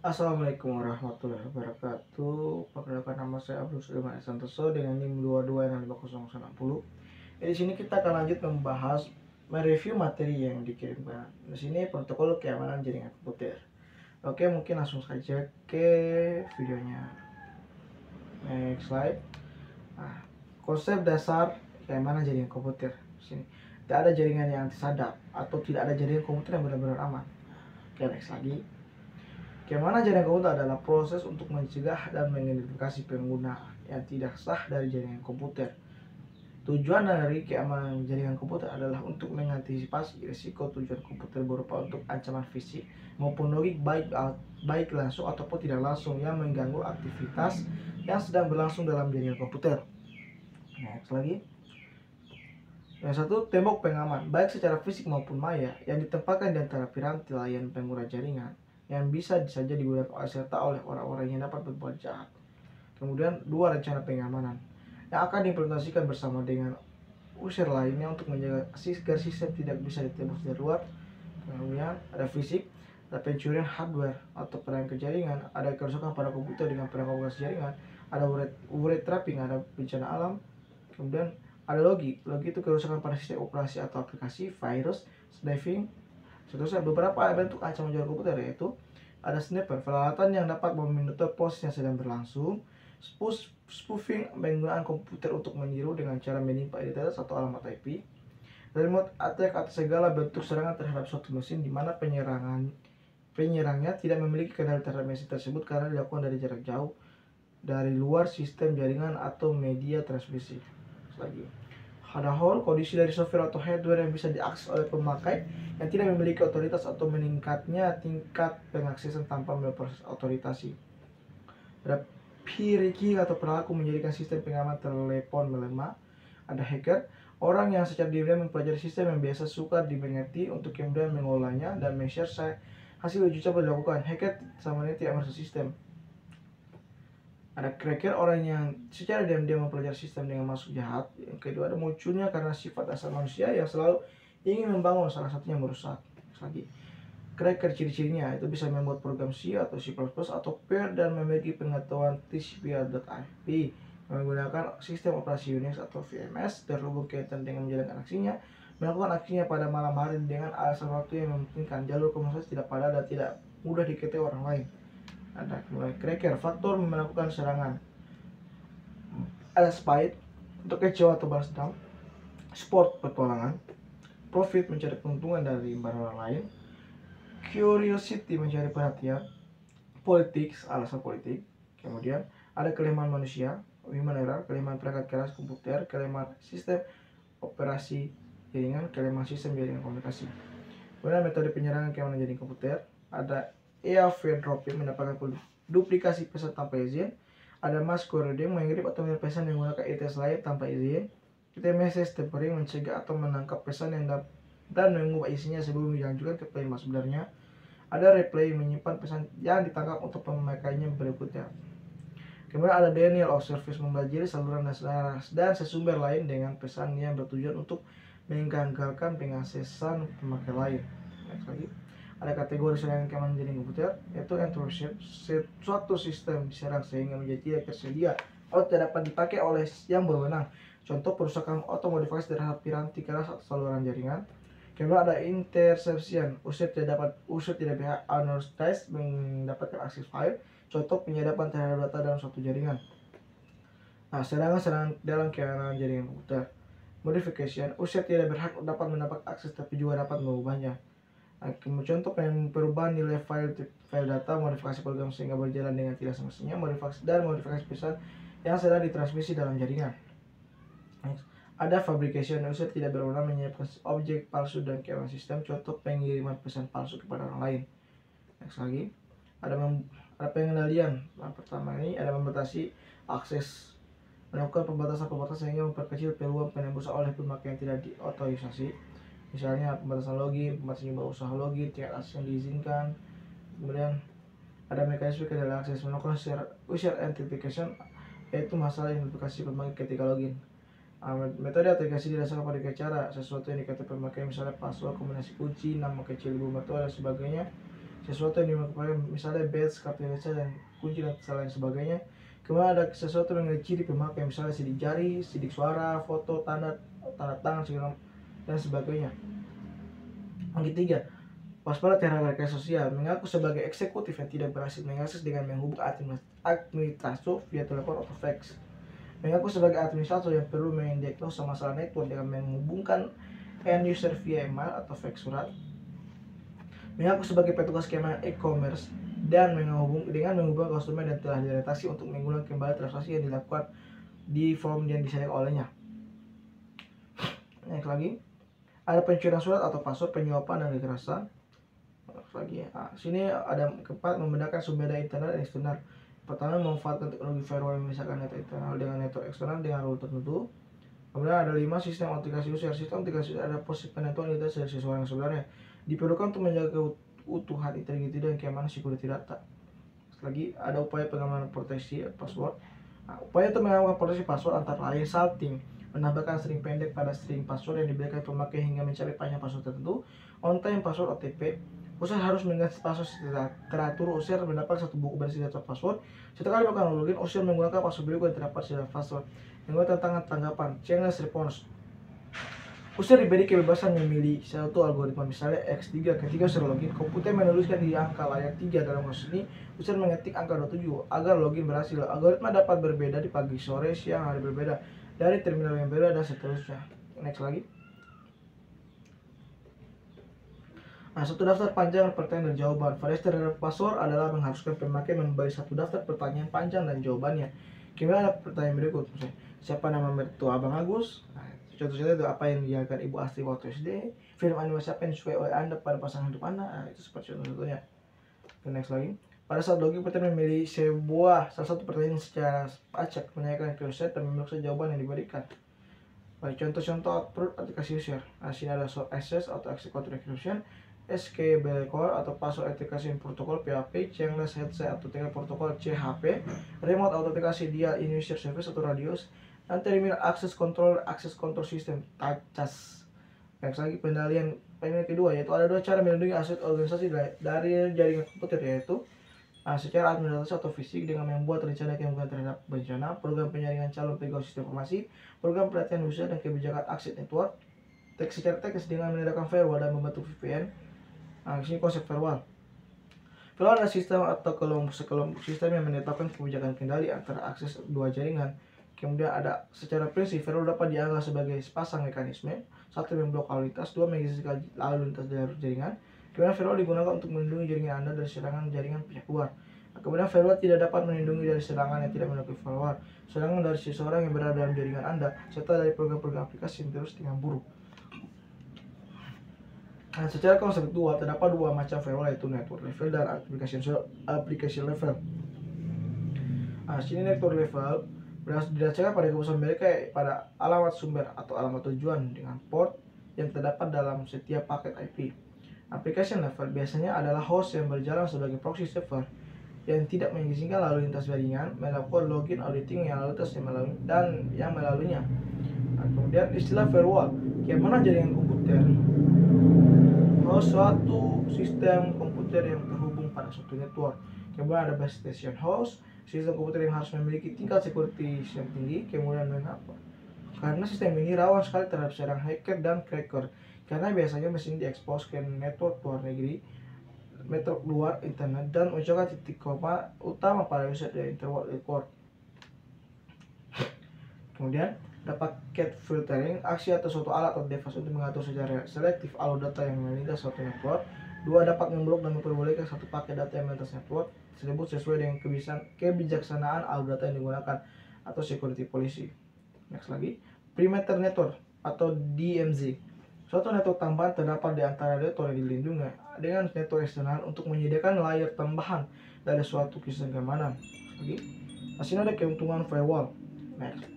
Assalamualaikum warahmatullahi wabarakatuh. Perkenalkan, nama saya Abdul Sulaiman Santoso dengan NIM 22650060. Di sini kita akan lanjut membahas mereview materi yang dikirimkan. Di sini protokol keamanan jaringan komputer. Oke, mungkin langsung saja ke videonya. Next slide. Nah, konsep dasar keamanan jaringan komputer. Di sini tidak ada jaringan yang anti sadap atau tidak ada jaringan komputer yang benar-benar aman. Oke, next lagi. Keamanan jaringan komputer adalah proses untuk mencegah dan mengidentifikasi pengguna yang tidak sah dari jaringan komputer. Tujuan dari keamanan jaringan komputer adalah untuk mengantisipasi risiko tujuan komputer berupa untuk ancaman fisik maupun logik baik langsung ataupun tidak langsung yang mengganggu aktivitas yang sedang berlangsung dalam jaringan komputer. Next lagi. Yang satu, tembok pengaman, baik secara fisik maupun maya, yang ditempatkan di antara piranti layan pengguna jaringan, yang bisa saja digunakan serta oleh orang-orang yang dapat berbuat jahat. Kemudian, dua, rencana pengamanan, yang akan diimplementasikan bersama dengan user lainnya untuk menjaga agar sistem tidak bisa ditembus dari luar. Kemudian, ada fisik, ada pencurian hardware atau perangkat jaringan, ada kerusakan pada komputer dengan perangkat jaringan, ada wire trapping, ada bencana alam. Kemudian ada logi itu kerusakan pada sistem operasi atau aplikasi, virus, sniffing. Seterusnya, beberapa bentuk ancaman jaringan komputer yaitu ada snapper, peralatan yang dapat memonitor pos yang sedang berlangsung, spoofing, penggunaan komputer untuk meniru dengan cara menimpa identitas atau alamat IP, remote attack atau segala bentuk serangan terhadap suatu mesin di mana penyerangnya tidak memiliki kendali terhadap mesin tersebut karena dilakukan dari jarak jauh dari luar sistem jaringan atau media transmisi. Lagi, ada hole, kondisi dari software atau hardware yang bisa diakses oleh pemakai yang tidak memiliki otoritas atau meningkatnya tingkat pengaksesan tanpa memproses otorisasi. Ada peer hacking atau perilaku menjadikan sistem pengaman telepon melemah. Ada hacker, orang yang secara diam-diam mempelajari sistem yang biasa suka dimengerti untuk kemudian mengolahnya dan men-share hasil uji coba dilakukan. Hacker sama ini tidak merusak sistem. Ada cracker, orang yang secara diam-diam mempelajari sistem dengan maksud jahat. Yang kedua, ada munculnya karena sifat dasar manusia yang selalu ingin membangun, salah satunya merusak. Lagi, cracker ciri-cirinya itu bisa membuat program C atau C++ atau Perl dan memiliki pengetahuan TCP/IP, menggunakan sistem operasi Unix atau VMS, terhubung kaitan dengan menjalankan aksinya, melakukan aksinya pada malam hari dengan alasan waktu yang memungkinkan, jalur komunikasi tidak padat dan tidak mudah diketahui orang lain. Ada mulai cracker, faktor melakukan serangan. Ada spy, untuk kecewa atau balas dendam. Sport, petualangan. Profit, mencari keuntungan dari barang orang lain. Curiosity, mencari perhatian. Politics, alasan politik. Kemudian ada kelemahan manusia, human error, kelemahan perangkat keras komputer, kelemahan sistem operasi jaringan, kelemahan sistem jaringan komunikasi. Kemudian metode penyerangan keamanan jaringan komputer, ada EAV dropping, mendapatkan duplikasi pesan tanpa izin. Ada mass forwarding, mengirim atau mengirim pesan yang menggunakan ITS lain tanpa izin. Kita message tempering, mencegah atau menangkap pesan yang dan mengubah isinya sebelum dilanjutkan ke penerima sebenarnya. Ada replay, menyimpan pesan yang ditangkap untuk pemakainya berikutnya. Kemudian ada denial of service, mempelajari saluran dan sesumber lain dengan pesan yang bertujuan untuk menggagalkan pengaksesan pemakai lain. Next lagi. Ada kategori serangan keamanan jaringan komputer, yaitu intrusion, suatu sistem diserang sehingga menjadi tidak tersedia atau tidak dapat dipakai oleh yang berwenang. Contoh, perusakan atau modifikasi terhadap piranti keras atau saluran jaringan. Kemudian ada interception, user tidak pihak unauthorized mendapatkan akses file. Contoh, penyadapan terhadap data dalam suatu jaringan. Nah, serangan dalam keamanan jaringan komputer. Modification, user tidak berhak dapat mendapat akses tapi juga dapat mengubahnya. Nah, contoh perubahan nilai file data, modifikasi program sehingga berjalan dengan tidak semestinya, modifikasi pesan yang sedang ditransmisi dalam jaringan. Next. Ada fabrication, user tidak berwenang menyiapkan objek palsu dan keamanan sistem, contoh pengiriman pesan palsu kepada orang lain. Next lagi. Ada pengendalian. Nah, pertama ini ada membatasi akses, melakukan pembatasan sehingga memperkecil peluang penembusan oleh pemakai yang tidak diotorisasi. Misalnya pembatasan login, pembatasan jumlah usaha login, tingkat akses yang diizinkan. Kemudian ada mekanisme kendali akses, melakukan user authentication, yaitu masalah identifikasi pemakai ketika login. Metode autentikasi didasarkan pada cara sesuatu yang dikatakan pemakai, misalnya password, kombinasi kunci, nama kecil ibu mertua dan sebagainya. sesuatu yang dipakai, misalnya badge, kartu identitas, dan kunci dan lain sebagainya. Kemudian ada sesuatu dengan ciri pemakai, misalnya sidik jari, sidik suara, foto, tanda tangan, segala dan sebagainya. Yang ketiga, waspada terhadap rekayasa sosial, mengaku sebagai eksekutif yang tidak berhasil mengakses dengan menghubungi administrator via telepon atau fax. Mengaku sebagai administrator yang perlu mendiagnosa masalah network dengan menghubungkan end user via email atau fax surat. Mengaku sebagai petugas keamanan e-commerce dan dengan menghubungi konsumen dan telah diredaksi untuk mengulang kembali transaksi yang dilakukan di form yang disediakan olehnya. Next lagi, ada pencurian surat atau password, penyuapan dan kekerasan. Lagi, sini ada keempat, membedakan sumber daya internal dan eksternal. Pertama, memanfaatkan teknologi firewall yang memisahkan network internal dengan network eksternal dengan rule tertentu. Kemudian ada 5, sistem aplikasi user. Sistem aplikasi user ada proses penentuan identitas dari seseorang yang sebenarnya, diperlukan untuk menjaga keutuhan, integriti, dan keamanan security data. Lagi, ada upaya pengamanan proteksi password. Upaya untuk mengamankan proteksi password antara lain salting, menambahkan string pendek pada string password yang diberikan pemakai hingga mencapai panjang password tertentu. On time password OTP, user harus mengganti password secara teratur. User mendapat satu buku berisi data password. Setelah melakukan login, user menggunakan password berikut yang terdapat secara password. Menggunakan tantangan tanggapan, challenge response. User diberi kebebasan memilih satu algoritma, misalnya X3. Ketika user login, komputer menuliskan di angka layar 3. Dalam kasus ini, user mengetik angka 27 agar login berhasil. Algoritma dapat berbeda di pagi, sore, siang, hari berbeda, dari terminal yang berbeda, dan seterusnya. Next lagi. Satu daftar panjang pertanyaan dan jawaban. Variasi terhadap password adalah mengharuskan pemakai memberi satu daftar pertanyaan panjang dan jawabannya. Kemudian ada pertanyaan berikut, misalnya, siapa nama mertua Abang Agus? Contohnya itu apa yang diajarkan Ibu Astri waktu SD, film animasi apa yang disukai oleh Anda pada pasangan hidup Anda. Itu seperti contohnya. Next lagi. Pada saat login, peserta memilih salah satu pertanyaan secara acak, menanyakan keyword dan memeriksa jawaban yang diberikan. Baik, contoh-contoh output aplikasi user. Sini ada short access atau executive encryption, SKB core atau password authentication protocol PHP, chainless headset atau tinggal protokol CHP, remote authentication dia in user service atau radius, dan terminal access control system (TACS). Next lagi, pengendalian kedua, yaitu ada 2 cara melindungi aset organisasi dari jaringan komputer, yaitu secara administratif atau fisik dengan membuat rencana gabungan terhadap bencana, program penyaringan calon pegawai sistem informasi, program pelatihan user dan kebijakan akses network, secara teknis dengan menggunakan firewall dan membentuk VPN. Sini konsep firewall. Firewall adalah sistem atau sekelompok sistem yang menetapkan kebijakan kendali antara akses 2 jaringan. Kemudian ada secara prinsip, firewall dapat dianggap sebagai sepasang mekanisme. 1. Memblok lalu lintas, 2. Mengizinkan lalu lintas dari jaringan. Kemudian firewall digunakan untuk melindungi jaringan Anda dari serangan jaringan pihak luar. Kemudian firewall tidak dapat melindungi dari serangan yang tidak memiliki firewall, serangan dari seseorang yang berada dalam jaringan Anda, serta dari program-program aplikasi yang terus dengan buruk. Secara konsep terdapat 2 macam firewall, yaitu network level dan application level. Sini network level berdasarkan pada keputusan mereka pada alamat sumber atau alamat tujuan dengan port yang terdapat dalam setiap paket IP. Application level biasanya adalah host yang berjalan sebagai proxy server yang tidak mengizinkan lalu lintas jaringan melakukan login, auditing yang lalu lintas dan yang melaluinya. Kemudian istilah firewall, bagaimana jaringan komputer, host suatu sistem komputer yang terhubung pada suatu network. Kemudian ada base station host, sistem komputer yang harus memiliki tingkat security yang tinggi. Kemudian mengapa? Karena sistem ini rawan sekali terhadap serangan hacker dan cracker, karena biasanya mesin diekspos ke network luar negeri, network luar internet, dan mencoba titik koma utama pada user dari network. Kemudian ada paket filtering, aksi atau suatu alat atau device untuk mengatur secara selektif alur data yang melintas suatu network. 2. Dapat memblok dan memperbolehkan satu paket data yang melintas network tersebut sesuai dengan kebijaksanaan alur data yang digunakan atau security policy. Next lagi, perimeter network atau DMZ. Suatu network tambahan terdapat di antara network yang dilindungi dengan network eksternal untuk menyediakan layer tambahan dari suatu sistem keamanan. Lagi, sini ada keuntungan firewall. Next.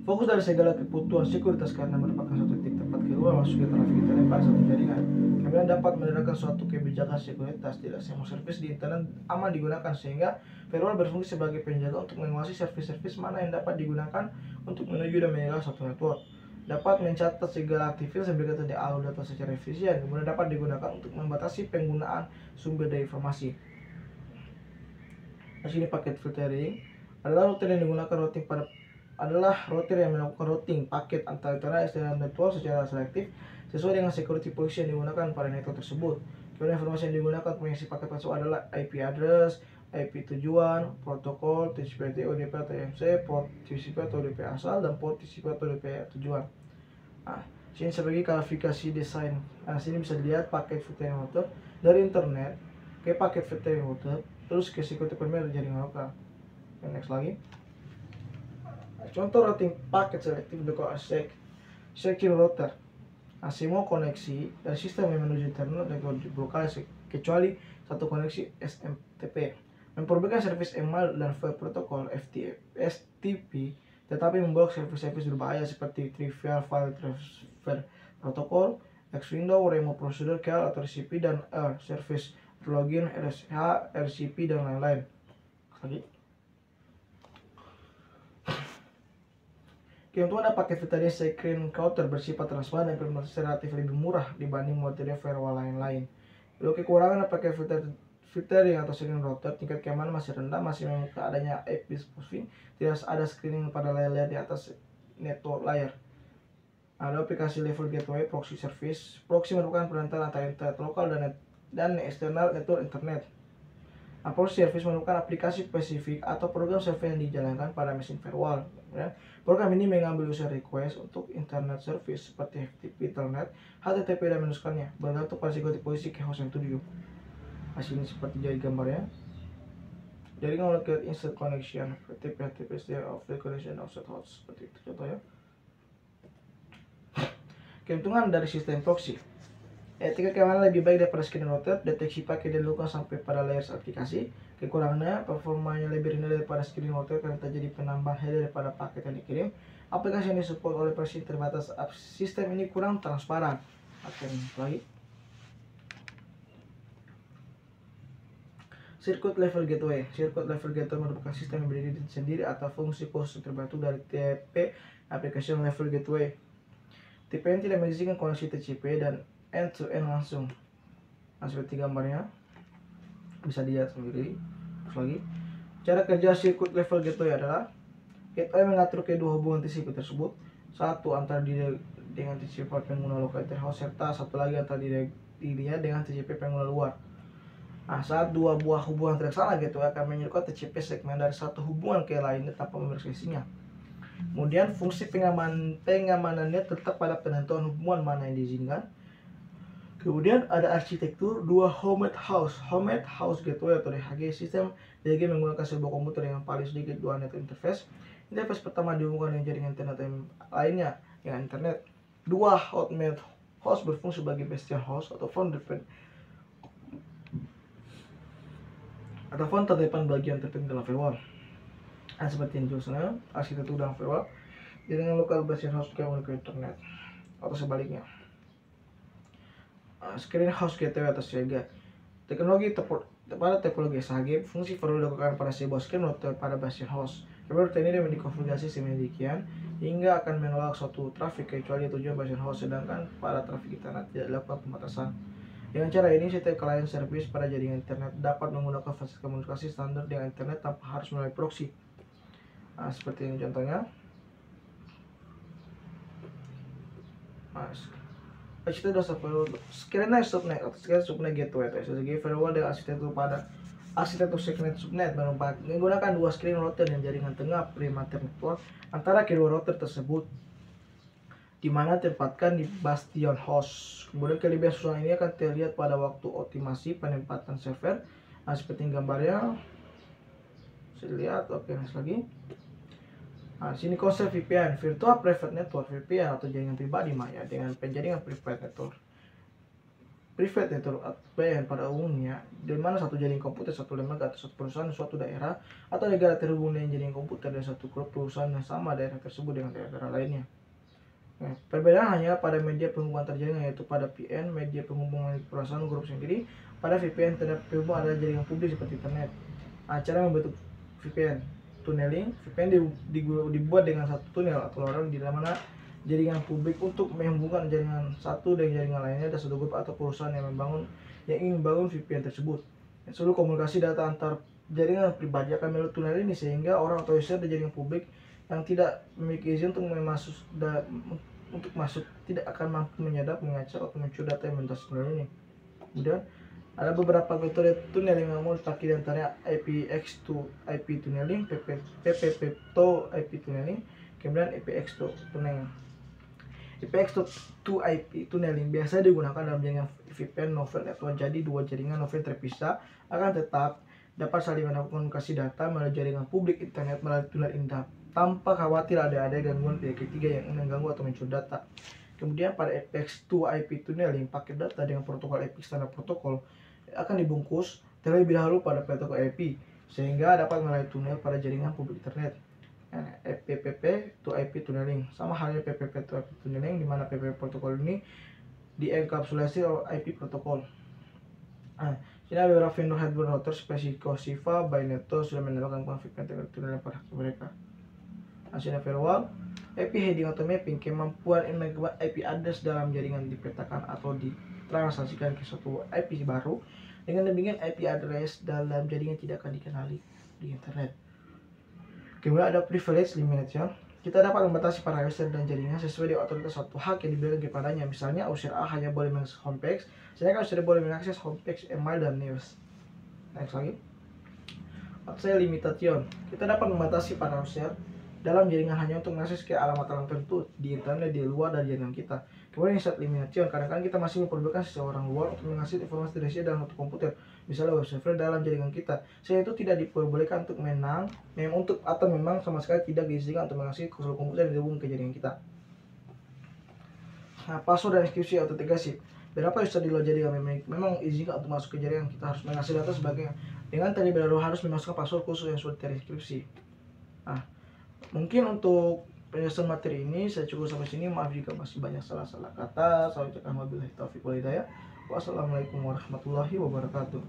Fokus dari segala kebutuhan sekuritas karena merupakan suatu titik tempat keluar masuk ke trafik internet pada satu jaringan. Kemudian dapat menerapkan suatu kebijakan sekuritas. Tidak semua servis di internet aman digunakan, sehingga firewall berfungsi sebagai penjaga untuk menguasai servis-servis mana yang dapat digunakan untuk menuju dan meninggalkan suatu network. dapat mencatat segala aktivitas yang berkaitan dengan alur data secara efisien, kemudian dapat digunakan untuk membatasi penggunaan sumber daya informasi. Di sini paket filtering adalah router yang digunakan router yang melakukan routing paket antara external network secara selektif sesuai dengan security policy yang digunakan pada network tersebut. Kemudian informasi yang digunakan pengisi paket tersebut adalah IP address, IP tujuan, protokol, TCP/IP, ODP atau EMC, port TCP atau ODP asal, dan port TCP atau ODP tujuan. Nah, sini sebagai klasifikasi desain. Nah, sini bisa dilihat paket filtering router dari internet ke paket filtering router, terus ke security perimeter jaringan lokal. Next lagi. Contoh routing paket selektif dengan secure router. Nah, semua koneksi dan sistem yang menuju internet dapat diblokade kecuali satu koneksi SMTP. Memperolehkan service email dan file protokol FTP, tetapi memblok service-service berbahaya seperti trivial file transfer protokol, X-Window, remote procedure call atau RCP, dan service login, RSH, RCP, dan lain-lain. Lagi. Keuntungan paket filtering screen router bersifat transparan dan implementasi relatif lebih murah dibanding metode firewall lain-lain. Lalu kekurangan paket filtering atau screen router, tingkat keamanan masih rendah, masih memungkinkan adanya IP spoofing, tidak ada screening pada layar di atas network layer. Ada aplikasi level gateway, proxy service. Proxy merupakan perantara antara internet lokal dan eksternal network internet. Proxy service merupakan aplikasi spesifik atau program server yang dijalankan pada mesin firewall. Program ini mengambil user request untuk internet service seperti FTP, Telnet, HTTP, dan meneruskannya bergantung pada security policy ke host yang dituju. Hasilnya seperti jadi gambarnya. Jaringan local insert connection, FTP, HTTP, offline connection, offset host, seperti itu contohnya. Keuntungan dari sistem proxy. Tingkat keamanan lebih baik daripada screen router, deteksi paket dilakukan sampai pada layer aplikasi. Kekurangannya, performanya lebih rendah daripada screen router karena terjadi penambahan daripada paket yang dikirim. Aplikasi yang disupport oleh versi terbatas sistem ini kurang transparan. Lagi. Circuit level gateway. Circuit level gateway merupakan sistem yang berdiri sendiri atau fungsi khusus terbentuk dari TCP application level gateway. TPN tidak mengizinkan koneksi TCP dan end-to-end langsung. Nah, seperti gambarnya bisa dilihat sendiri. Terus lagi, cara kerja circuit level gateway adalah gateway mengatur kedua hubungan TCP tersebut, satu antara diri dengan TCP pengguna lokal host, serta satu lagi antara dirinya dengan TCP pengguna luar. Nah, saat dua buah hubungan terlaksana, gateway akan menyerahkan TCP segmen dari satu hubungan ke lainnya tanpa memeriksasinya. Kemudian fungsi pengamanannya tetap pada penentuan hubungan mana yang diizinkan. Kemudian ada arsitektur dua Homet House Gateway atau DHG. Sistem DHG menggunakan sebuah komputer yang paling sedikit dua network interface. Interface pertama dihubungkan dengan jaringan internet yang lainnya dengan internet. Dua Hotmail host berfungsi sebagai bastion host atau founder terdepan bagian terpenting dalam firewall. Nah, seperti yang jelasnya, arsitektur dalam firewall jaringan lokal bastion host ke internet atau sebaliknya. Screen host gateway atau SCG. Teknologi pada topologi SHG, fungsi firewall dilakukan pada sebuah screen router pada bastion host. Router ini dapat dikonfigurasi sedemikian hingga akan menolak suatu trafik kecuali tujuan bastion host, sedangkan pada trafik internet tidak dilakukan pembatasan. Dengan cara ini, setiap client service pada jaringan internet dapat menggunakan fasilitas komunikasi standar dengan internet tanpa harus melalui proxy. Nah, seperti ini contohnya. Arsitektur screen subnet atau screen subnet gateway atau SSG firewall dengan arsitektur segment subnet menggunakan dua screen router dan jaringan tengah perimeter network antara kedua router tersebut, di mana tempatkan di bastion host. Kemudian kelebihan susunan ini akan terlihat pada waktu optimasi penempatan server. Nah, seperti gambarnya bisa dilihat. Oke, next lagi. Nah, sini konsep VPN, Virtual Private Network, VPN atau jaringan pribadi maya dengan penjaringan private network. Private network VPN pada umumnya di mana satu jaringan komputer, satu lembaga atau satu perusahaan suatu daerah atau negara terhubung dengan jaringan komputer dan satu grup perusahaan yang sama daerah tersebut dengan daerah lainnya. Nah, perbedaan hanya pada media penghubungan terjaringan, yaitu pada VPN media penghubungan perusahaan grup sendiri, pada VPN terdapat penghubung adalah jaringan publik seperti internet. Nah, cara membentuk VPN tunneling. VPN dibuat dengan satu tunnel atau lorong di mana jaringan publik untuk menghubungkan jaringan satu dengan jaringan lainnya dan satu grup atau perusahaan yang ingin membangun VPN tersebut. Seluruh komunikasi data antar jaringan pribadi akan melalui tunnel ini, sehingga orang atau user dari jaringan publik yang tidak memiliki izin untuk masuk tidak akan mampu menyadap, mengacak, atau mencuri data yang melintasi tunnel ini. Kemudian ada beberapa metode tunneling yang umum, di antaranya IPX to IP tunneling, PPP to IP tunneling, kemudian IPX to tunneling. IPX to IP tunneling biasa digunakan dalam jaringan VPN novel network. Jadi dua jaringan novel terpisah akan tetap dapat saling melakukan komunikasi data melalui jaringan publik internet melalui tunnel ini tanpa khawatir ada gangguan pihak ketiga yang mengganggu atau mencuri data. Kemudian pada IPX to IP tunneling, paket data dengan protokol IP standar protokol akan dibungkus terlebih dahulu pada protokol IP sehingga dapat melalui tunnel pada jaringan publik internet. PPP to IP tunneling sama halnya PPP to IP tunneling, di mana PPP protokol ini dienkapsulasi oleh IP protokol. Sini ada beberapa vendor hardware router seperti Cosiva, Byneto sudah menambahkan VPN tunneling pada mereka. Hasilnya firewall, IP heading atau mapping, kemampuan mengubah IP address dalam jaringan dipetakan atau ditransaksikan ke suatu IP baru. Dengan demikian IP address dalam jaringan tidak akan dikenali di internet. Kemudian ada privilege limitation. Kita dapat membatasi para user dan jaringan sesuai dengan otoritas suatu hak yang diberikan kepadanya. Misalnya user A hanya boleh mengakses homepage, sedangkan user boleh mengakses homepage, email, dan news. Next lagi. Access limitation. Kita dapat membatasi para user dalam jaringan hanya untuk mengakses ke alamat tertentu di internet di luar dari jaringan kita. Kemudian set limitation, kadang-kadang kita masih memperbolehkan seseorang luar untuk mengakses informasi tersedia dalam satu komputer, misalnya web server dalam jaringan kita. Sehingga itu tidak diperbolehkan untuk memang sama sekali tidak diizinkan untuk mengakses seluruh komputer yang dihubungkan ke jaringan kita. Nah, password dan enkripsi autentikasi. Berapa user di luar jaringan memang izinkan untuk masuk ke jaringan, kita harus mengakses data sebagainya. Dengan terlebih dahulu harus memasukkan password khusus yang sudah terenkripsi. Nah, mungkin untuk penjelasan materi ini saya cukup sampai sini. Maaf jika masih banyak salah-salah kata. Saya ucapkan wabillahi taufiq wal hidayah. Wassalamualaikum warahmatullahi wabarakatuh.